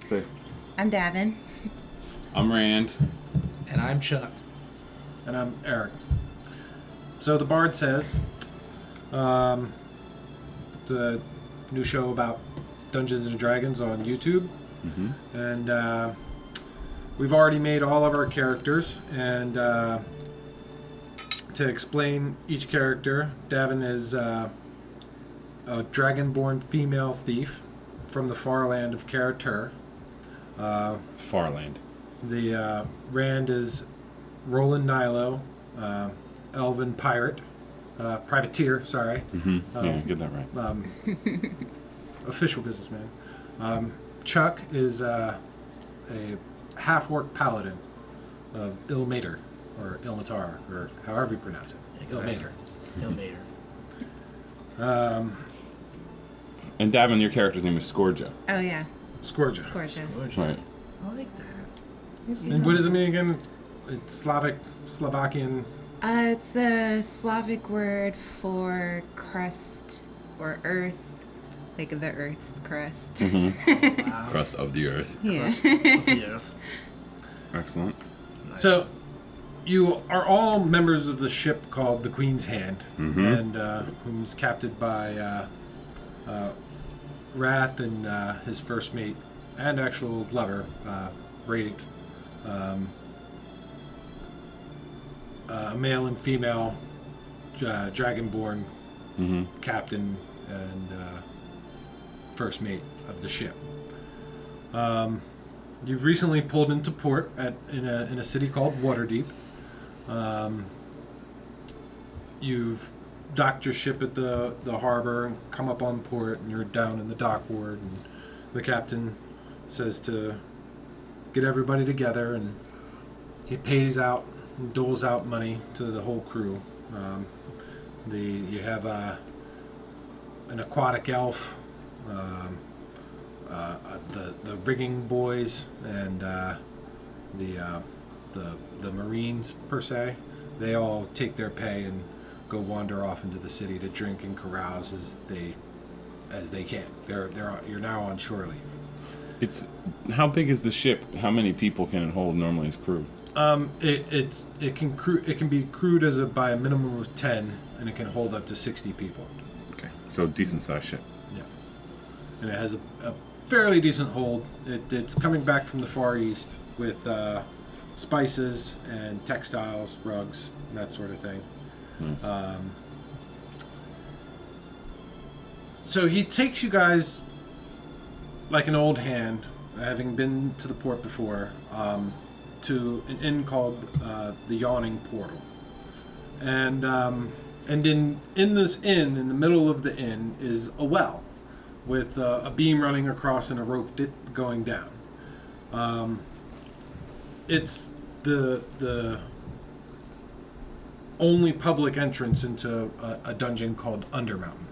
Say. I'm Daven. I'm Rand. And I'm Chuck. And I'm Eric. So the Bard says, it's a new show about Dungeons and Dragons on YouTube. Mm-hmm. And we've already made all of our characters. And to explain each character, Daven is a dragonborn female thief from the far land of Karatur. Farland. The Rand is Rolan Nailo, elven pirate, privateer, sorry. Mm-hmm. Yeah, get that right. Official businessman. Chuck is a half-orc paladin of Ilmater, or Hilmatar, or however you pronounce it. Exactly. Ilmater. And Daven, your character's name is Skorja. Oh, yeah. Skorja. Skorja. Right. I like that. And what does it mean again? It's Slovakian. It's a Slavic word for crust or earth, like the earth's crust. Mm-hmm. Wow. Crust of the earth. Yeah. Crust of the earth. Excellent. Nice. So, you are all members of the ship called the Queen's Hand, and whom's captained by Wrath and his first mate and actual lover, Rate, a male and female dragonborn captain and first mate of the ship. You've recently pulled into port in a city called Waterdeep. You've docked your ship at the harbor and come up on port, and you're down in the dock ward, and the captain says to get everybody together, and he pays out and doles out money to the whole crew. You have an aquatic elf, the rigging boys, and the Marines per se. They all take their pay and go wander off into the city to drink and carouse as they can. You're now on shore leave. It's how big is the ship? How many people can it hold normally as crew? It can be crewed by a minimum of 10, and it can hold up to 60 people. Okay, so decent sized ship. Yeah, and it has a fairly decent hold. It's coming back from the Far East with spices and textiles, rugs, and that sort of thing. Nice. So he takes you guys like an old hand, having been to the port before, to an inn called the Yawning Portal, and in this inn, in the middle of the inn, is a well with a beam running across and a rope going down. It's the only public entrance into a dungeon called Undermountain.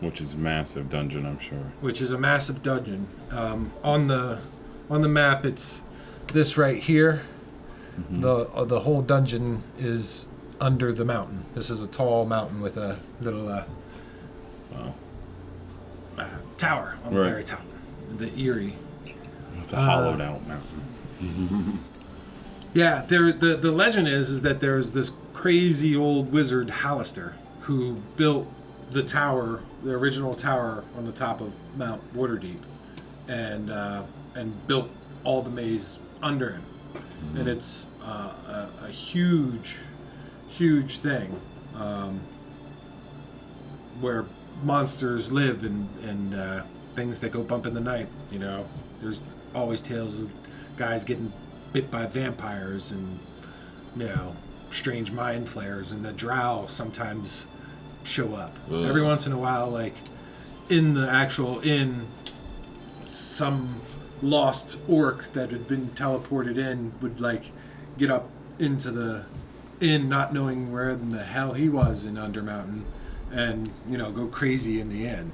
Which is a massive dungeon, I'm sure. Which is a massive dungeon. On the map, it's this right here. Mm-hmm. The whole dungeon is under the mountain. This is a tall mountain with a little tower on the very top. The Eerie. It's a hollowed out mountain. Yeah, the legend is that there's this crazy old wizard Halaster who built the tower, the original tower on the top of Mount Waterdeep, and built all the maze under him. Mm-hmm. And it's a huge thing where monsters live and things that go bump in the night. You know, there's always tales of guys getting bit by vampires and, you know, strange mind flayers, and the drow sometimes show up. Ugh. Every once in a while, like in the actual inn, some lost orc that had been teleported in would like get up into the inn not knowing where in the hell he was in Undermountain, and, you know, go crazy in the inn.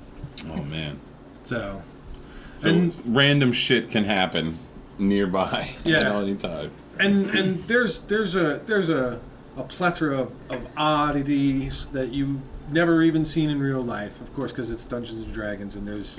Oh man. So random shit can happen nearby at any time. And there's a plethora of oddities that you never even seen in real life, of course, because it's Dungeons and Dragons, and there's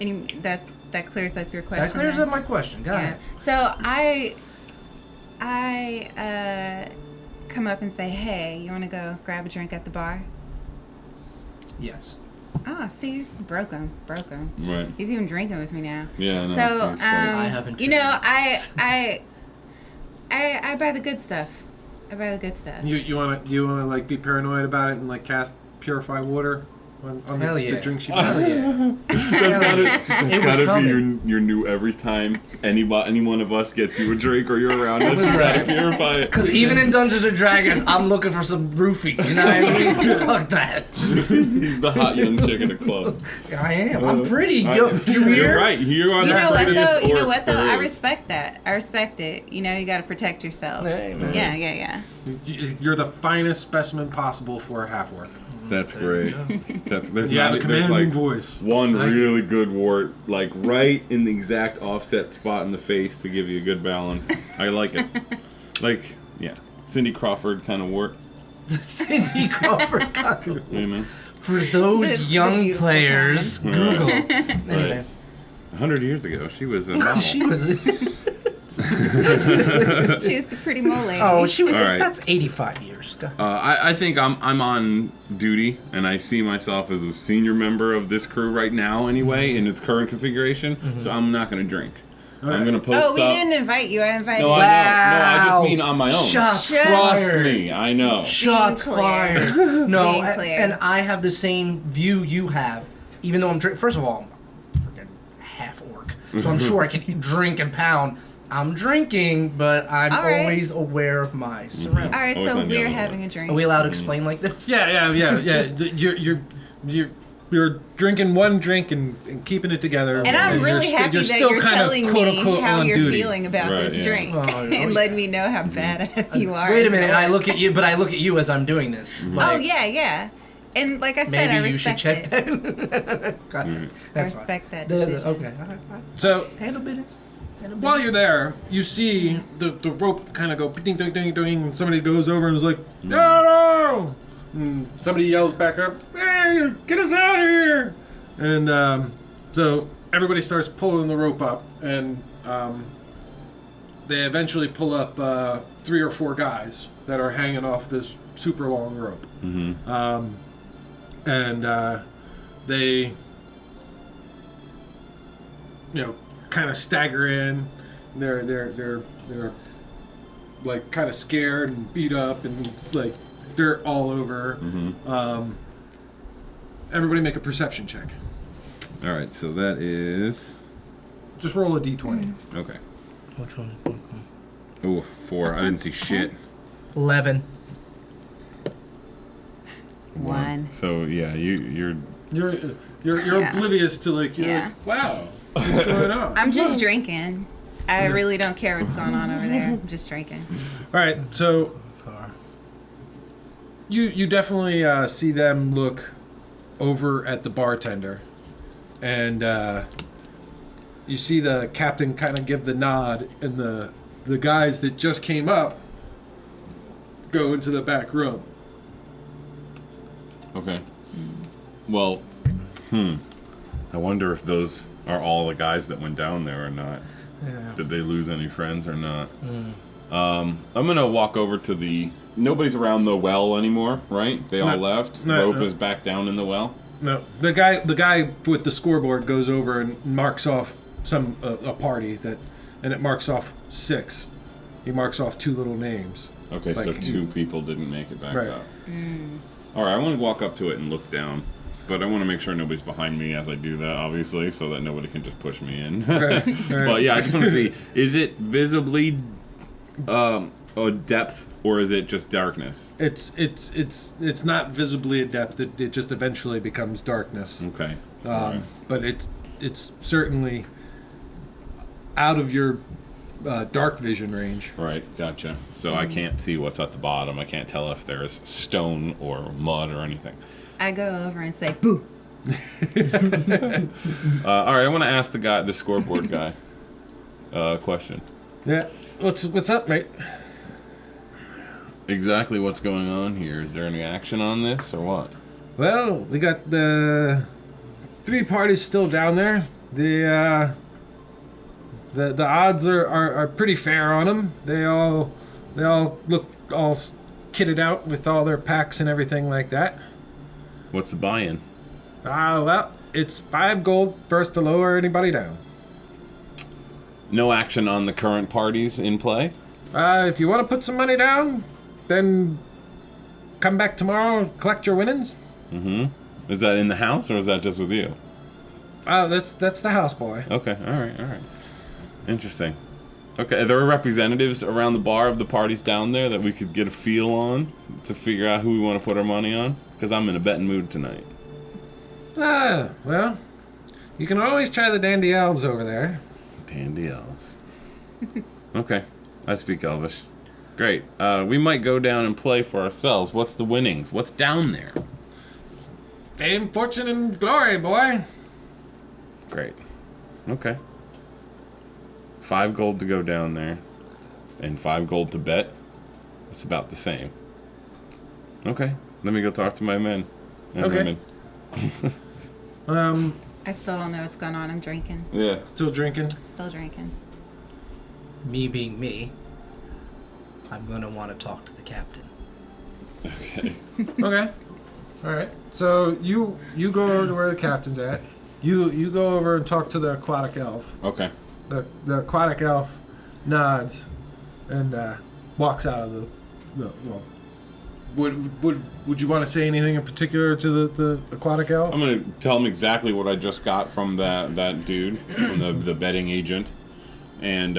that clears up your question. That clears then? up my question. Go ahead. So I come up and say, "Hey, you want to go grab a drink at the bar?" Yes. Oh, see, broke him. Right. He's even drinking with me now. Yeah. No, So, I haven't. you know, I buy the good stuff. You wanna like be paranoid about it and like cast purify water on Hell the yeah. drinks you Hell buy? yeah. That's It was gotta be coming. your new every time any one of us gets you a drink or you're around us, you gotta purify it. Because even in Dungeons and Dragons, I'm looking for some roofies. You know what I mean? Fuck that. He's the hot young chick in the club. I am. I'm pretty. Yo, You're here? right. You are You the know what prettiest though? You know orc what though? there I is. respect that. I respect it. You know, you got to protect yourself. Hey, man. Yeah. You're the finest specimen possible for a half-orc. That's great. There's You have a there's commanding like voice. one Thank really good wart, like right in the exact offset spot in the face to give you a good balance. I like it. Like, yeah, Cindy Crawford kind of wart. Cindy Crawford. Cockle. You know, For those The young beautiful players, kind. Google. Right. Anyway. 100 years ago, she was a model. She was. She's the pretty mole lady. Oh, she was. All right. That's 85 years. I think I'm on duty, and I see myself as a senior member of this crew right now, anyway, in its current configuration. So I'm not going to drink. I'm going to post Oh, we up. didn't invite you. I invited No, you. I know. No, I just mean on my own. Shots Just- Trust fired. me, I know. Shots Being clear. fired. No, Being clear. and I have the same view you have. Even though I'm first of all, I'm freaking half orc, so I'm sure I can drink and pound. I'm drinking, but I'm All right. always aware of my surroundings. All right, Oh, it's so on the we're other having one. a drink. Are we allowed to explain like this? Yeah. You're drinking one drink and keeping it together. And I'm really happy that you're telling me how on you're duty. feeling about Right, this yeah. drink Oh, and letting me know how badass you are. Wait a minute. I look at you, but I look at you as I'm doing this. Oh Like, yeah. And like I said, I Maybe you should respect check it. that. Got it. I That's fine. respect that Okay. decision. All right. All right. So Handle business. while you're there, you see the rope kind of go ding ding ding ding, and somebody goes over and is like, no! And somebody yells back up, hey, get us out of here! And so everybody starts pulling the rope up, and they eventually pull up 3 or 4 guys that are hanging off this super long rope. And they, kind of stagger in. They're like kind of scared and beat up and like dirt all over. Everybody make a perception check. All right, so that is Just roll a d20. okay. Which one? Oh, 4. I didn't see shit. 11. 1. So yeah, you're You're Yeah. oblivious to like you're Yeah. like, wow, what's going on? I'm just drinking. I really don't care what's going on over there. I'm just drinking. All right, so you definitely see them look over at the bartender, and you see the captain kind of give the nod, and the guys that just came up go into the back room. okay. Well, I wonder if those are all the guys that went down there or not. Yeah. Did they lose any friends or not? I'm gonna walk over to the. Nobody's around the well anymore, right? They all No. left. No, Rope no. is back down in the well. No, the guy with the scoreboard goes over and marks off some a party that, and it marks off 6. He marks off 2 little names. Okay, so Like- 2 people didn't make it back Right. up. All right, I want to walk up to it and look down, but I want to make sure nobody's behind me as I do that, obviously, so that nobody can just push me in. Right, right. But yeah, I just want to see: is it visibly a depth, or is it just darkness? It's not visibly a depth. It just eventually becomes darkness. Okay. All right. But it's certainly out of your dark vision range. Right, gotcha. So I can't see what's at the bottom. I can't tell if there's stone or mud or anything. I go over and say, boo. All right, I want to ask the scoreboard guy, a question. Yeah. What's up, mate? Exactly what's going on here? Is there any action on this or what? Well, we got the 3 parties still down there. The odds are pretty fair on them. They all look all kitted out with all their packs and everything like that. What's the buy-in? Well, it's 5 gold first to lower anybody down. No action on the current parties in play? If you want to put some money down, then come back tomorrow, collect your winnings. Mm-hmm. Is that in the house, or is that just with you? That's the houseboy. Okay, all right. Interesting. Okay, are there representatives around the bar of the parties down there that we could get a feel on to figure out who we want to put our money on? Because I'm in a betting mood tonight. Well, you can always try the dandy elves over there. Dandy elves. Okay, I speak Elvish. Great. We might go down and play for ourselves. What's the winnings? What's down there? Fame, fortune, and glory, boy. Great. Okay. 5 gold to go down there, and 5 gold to bet. It's about the same. Okay. Let me go talk to my men. And Okay. women. I still don't know what's going on. I'm drinking. Yeah. Still drinking? Still drinking. Me being me, I'm gonna want to talk to the captain. Okay. Okay. All right. So you go over to where the captain's at. You go over and talk to the aquatic elf. Okay. The aquatic elf nods and walks out of the well. Would you want to say anything in particular to the aquatic elf? I'm gonna tell him exactly what I just got from that dude, from the betting agent, and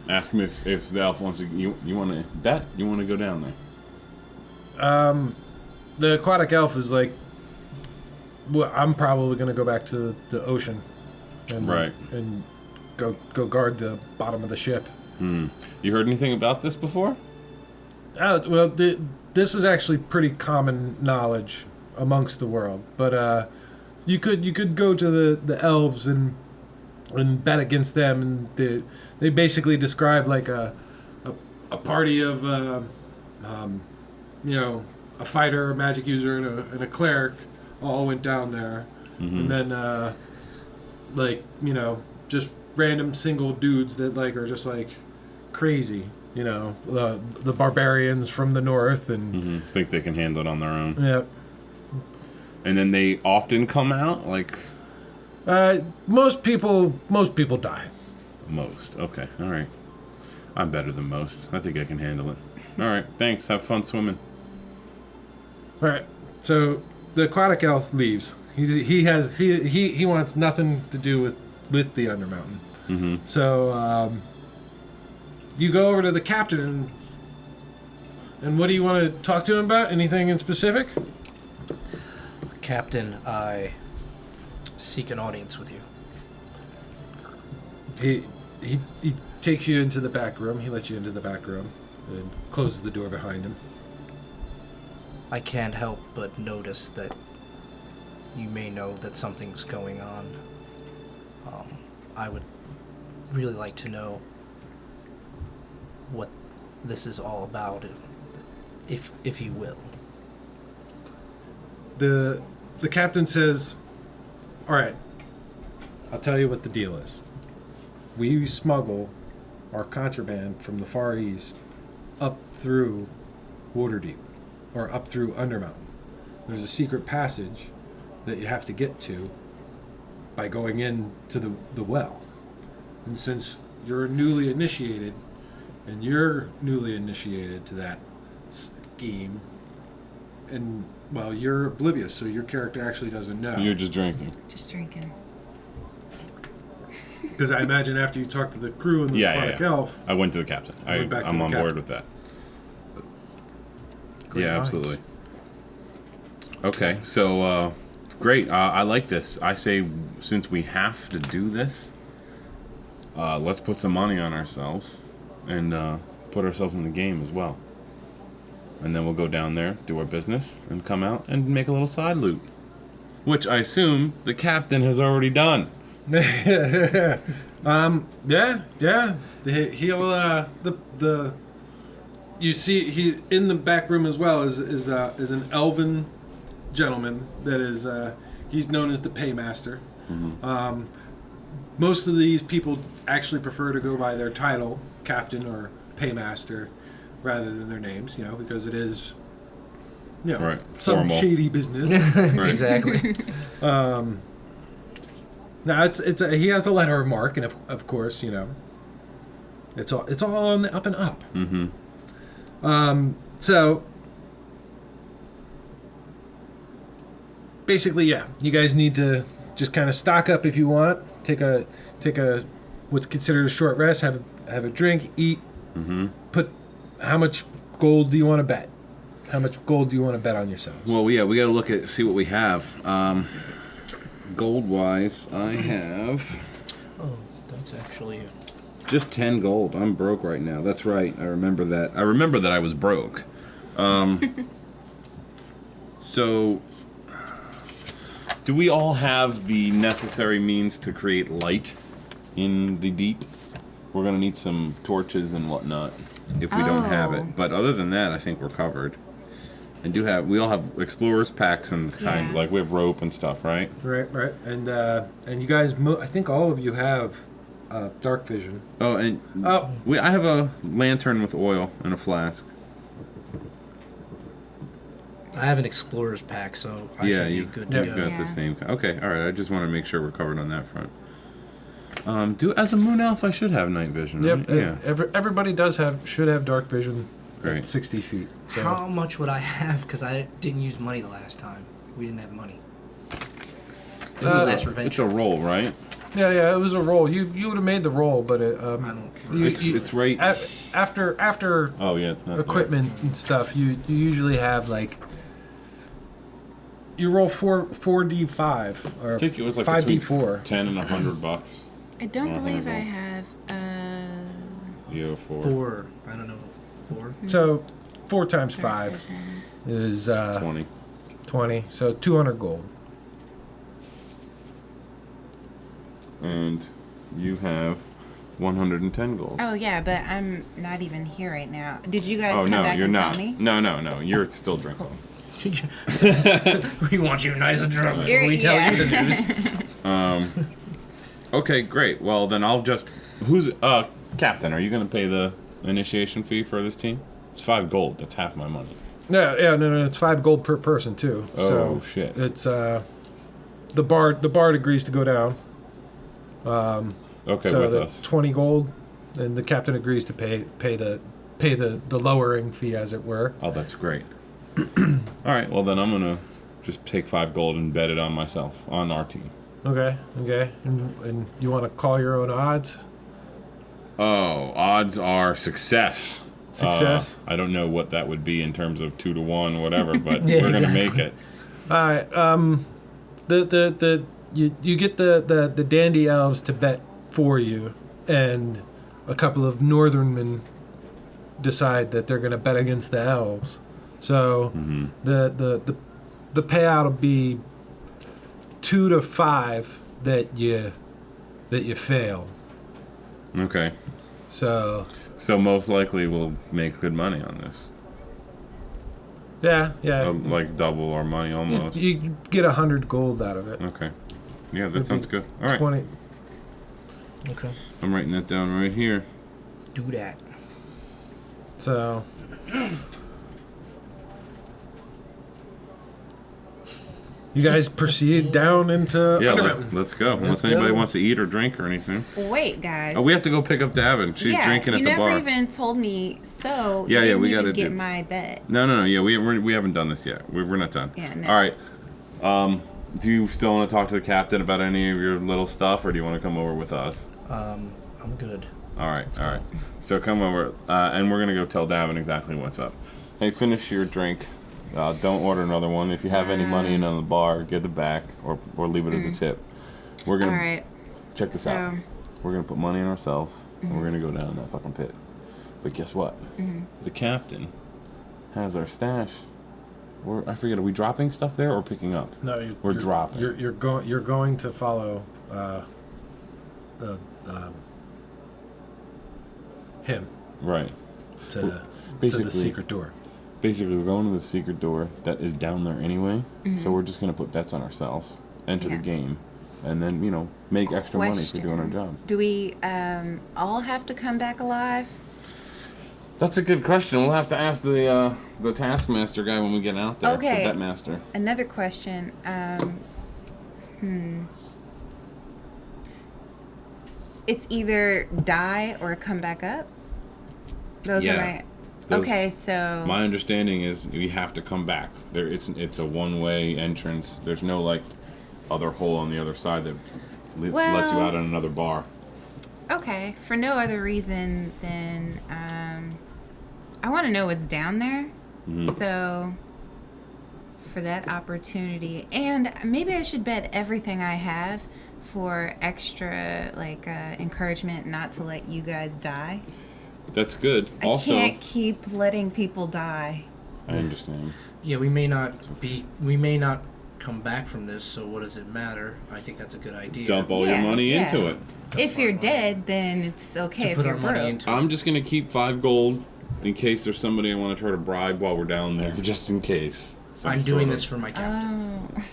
ask him if the elf wants to. You want to bet? You want to go down there? The aquatic elf is like, well, I'm probably gonna go back to the ocean, and Right. and go guard the bottom of the ship. You heard anything about this before? Well, this is actually pretty common knowledge amongst the world, but you could go to the elves and bet against them, and they basically describe like a party of a fighter, a magic user, and a cleric all went down there, and then just random single dudes that like are just like crazy. The barbarians from the north, and Think they can handle it on their own. yeah. And then they often come out like Most people die. most. Okay. All right. I'm better than most. I think I can handle it. All right. Thanks. Have fun swimming. All right. So the aquatic elf leaves. He wants nothing to do with the Undermountain. Mm-hmm. So you go over to the captain, and what do you want to talk to him about? Anything in specific? Captain, I seek an audience with you. He takes you into the back room. He lets you into the back room and closes the door behind him. I can't help but notice that you may know that something's going on. I would really like to know what this is all about, if you will. The captain says, "All right, I'll tell you what the deal is. We smuggle our contraband from the Far East up through Waterdeep, or up through Undermountain. There's a secret passage that you have to get to by going into the well. And since you're newly initiated, and you're newly initiated to that scheme, and, well, you're oblivious, so your character actually doesn't know. You're just drinking. Just drinking. Because I imagine after you talk to the crew and the aquatic elf... I went to the captain. Went back to I'm the on captain. board with that. Good Yeah, minds. absolutely. Okay, so great. I like this. I say since we have to do this, let's put some money on ourselves and put ourselves in the game as well. And then we'll go down there, do our business, and come out and make a little side loot. Which I assume the captain has already done. Yeah. He'll you see he in the back room as well is an elven gentleman that is he's known as the paymaster. most of these people actually prefer to go by their title, captain or paymaster, rather than their names, because it is, Right. some Formal. shady business. Right. Exactly. Now he has a letter of marque, and of course, it's all on the up and up. Mm-hmm. So basically, you guys need to just kind of stock up if you want. Take a what's considered a short rest. Have a drink, eat. Mm-hmm. How much gold do you want to bet? How much gold do you want to bet on yourselves? Well, yeah, we got to see what we have. Gold-wise, I have Oh, that's actually... just 10 gold. I'm broke right now. That's right. I remember that. I was broke. So, do we all have the necessary means to create light in the deep? We're going to need some torches and whatnot if we don't have it. But other than that, I think we're covered. And we all have explorers packs and Yeah. like we have rope and stuff, right? Right. And you guys, I think all of you have dark vision. Oh, and I have a lantern with oil and a flask. I have an explorer's pack, so I should be good to you've go. got the same. Okay, all right. I just want to make sure we're covered on that front. As a moon elf, I should have night vision. Right? Yep. Everybody should have dark vision. Great. At 60 feet. So. How much would I have? Because I didn't use money the last time. We didn't have money. It was last revenge. It's a roll, right? Yeah, it was a roll. You would have made the roll, but It's right. After Oh yeah, it's not equipment and stuff. You usually have like you roll 4d5 or there. I think it was like 5d4. 10 and $100. I don't Oh, believe I horrible. have. Yeah, 4. 4. I don't know. 4? So 4 times 5 is 20. 20. So 200 gold. And you have 110 gold. Oh yeah, but I'm not even here right now. Did you guys Oh come no, back you're and not. tell me? No, you're still drinking. We want you nice and drunk before You're- we tell yeah. you the news. Okay, great. Well, then I'll just. Who's captain? Are you going to pay the initiation fee for this team? It's 5 gold. That's half my money. No, it's 5 gold per person too. Oh, so shit. It's the bard agrees to go down. Okay, So with that's us. 20 gold, and the captain agrees to pay the lowering fee, as it were. Oh, that's great. All right. Well, then I'm gonna just take 5 gold and bet it on myself on our team. Okay. And you want to call your own odds? Oh, odds are success. Success? I don't know what that would be in terms of 2 to 1, whatever, but Yeah, we're gonna exactly. make it. All right. You get the dandy elves to bet for you, and a couple of northernmen decide that they're going to bet against the elves. So the payout will be 2 to 5 that you fail. Okay. So So most likely we'll make good money on this. yeah. Like double our money almost. You get 100 gold out of it. Okay. Yeah, that Would sounds be good. All right. 20. Okay. I'm writing that down right here. Do that. So you guys proceed down into Yeah, Undermountain. let's go. Unless Let's anybody go. wants to eat or drink or anything. Wait, guys. Oh, we have to go pick up Daven. She's drinking at you the never bar. even told me. So Yeah, you didn't we even gotta get do- my bet. No. Yeah, we haven't done this yet. We're not done. Yeah, no. All right. Do you still want to talk to the captain about any of your little stuff, or do you want to come over with us? I'm good. All right. So come over, and we're gonna go tell Daven exactly what's up. Hey, finish your drink. Don't order another one. If you have any money in on the bar, give it back, or leave it as a tip. We're gonna All right. check this out. So, We're gonna put money in ourselves, and we're gonna go down that fucking pit. But guess what? The captain has our stash. I forget. Are we dropping stuff there or picking up? No, We're dropping. You're going to follow him Right. to Basically, the secret door. Basically, we're going to the secret door that is down there anyway. So we're just gonna put bets on ourselves, enter the Yeah. game, and then make extra money for doing our job. Do we all have to come back alive? That's a good question. We'll have to ask the taskmaster guy when we get out there. Okay. The bet master. Another question. It's either die or come back up? Those are my... Okay, so... My understanding is we have to come back. It's a one-way entrance. There's no, other hole on the other side that lets you out in another bar. Okay, for no other reason than... I want to know what's down there. Mm-hmm. So... For that opportunity. And maybe I should bet everything I have for extra, encouragement not to let you guys die. That's good. Also, I can't keep letting people die. I understand. Yeah, we may not come back from this, so what does it matter? I think that's a good idea. Dump all your money into it. If you're dead, then it's okay. If you're broke. I'm just going to keep 5 gold in case there's somebody I want to try to bribe while we're down there, just in case. I'm doing this for my captain.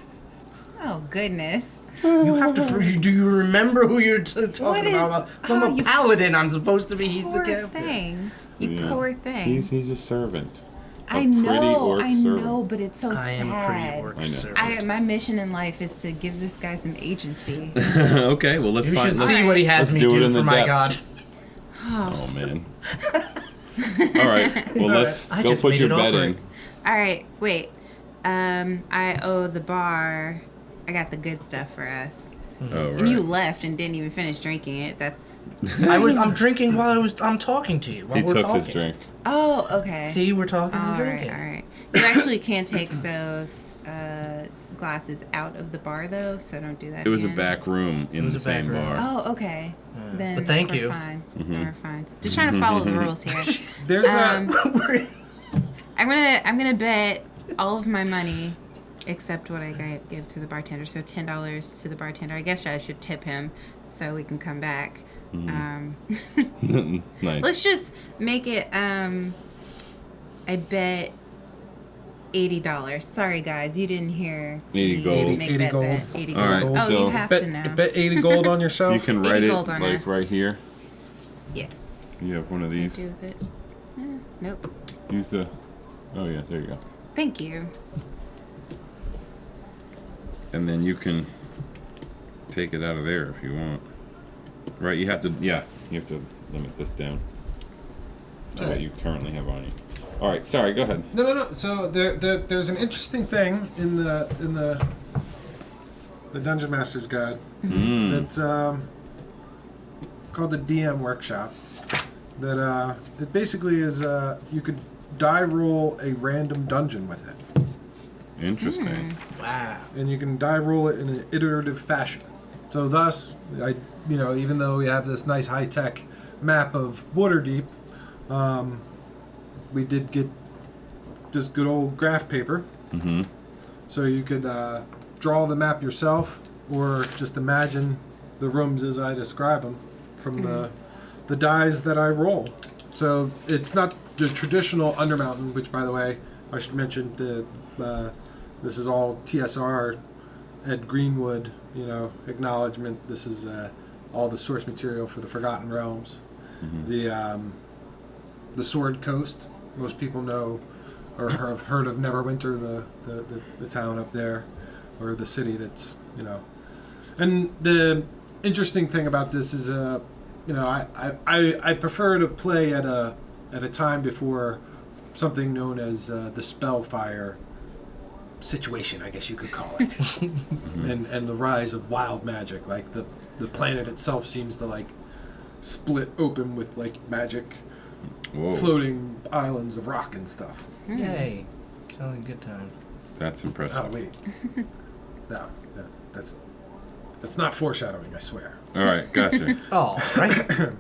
Oh goodness. You have to. Do you remember who you're talking about? I'm a paladin. I'm supposed to be. He's the captain. Thing. You poor thing. He's a servant. I know, but it's so sad. I am a pretty orc servant. My mission in life is to give this guy some agency. Okay, well let's. You should see what he has me do for my god. Oh man. All right. Well, let's go put your bet in. All right. Wait. I owe the bar. I got the good stuff for us. Oh, right. And you left and didn't even finish drinking it. That's. I'm drinking while I'm talking to you. While we're talking. His drink. Oh, okay. See, we're talking and drinking. All right. You actually can't take those glasses out of the bar though, so don't do that. It was a back room in the same bar. Oh, okay. Then but thank you. Fine. Mm-hmm. We're fine. Just trying to follow the rules here. There's I'm gonna bet all of my money, except what I give to the bartender. So $10 to the bartender. I guess I should tip him so we can come back. Mm-hmm. Nice. Let's just make it. I bet $80. Sorry, guys, you didn't hear. 80 gold. Make 80 that gold. bet. 80 All right, gold. Oh, so you have to now. Bet 80 gold on yourself. You can write 80 it gold on us. right here. Yes. You have one of these. Do with it. Nope. Use the. Oh yeah, there you go. Thank you. And then you can take it out of there if you want. Right, you have to limit this down to what you currently have on you. All right, sorry, go ahead. No. So there's an interesting thing in the Dungeon Master's Guide that's called the DM Workshop. That it basically is you could die roll a random dungeon with it. Interesting. Wow. And you can die roll it in an iterative fashion. So thus, even though we have this nice high-tech map of Waterdeep, we did get just good old graph paper. Mm-hmm. So you could draw the map yourself, or just imagine the rooms as I describe them from the dice that I roll. So it's not the traditional Undermountain, which, by the way, I should mention this is all TSR at Greenwood, acknowledgement. This is all the source material for the Forgotten Realms. Mm-hmm. The Sword Coast, most people know or have heard of Neverwinter, the town up there, or the city that's, And the interesting thing about this is, I prefer to play at a time before something known as the Spellfire situation, I guess you could call it, and the rise of wild magic. Like the planet itself seems to split open with magic. Whoa. Floating islands of rock and stuff. Yay! Sounds like a good time. That's impressive. Oh wait, no, that's not foreshadowing. I swear. All right, gotcha. Oh, right.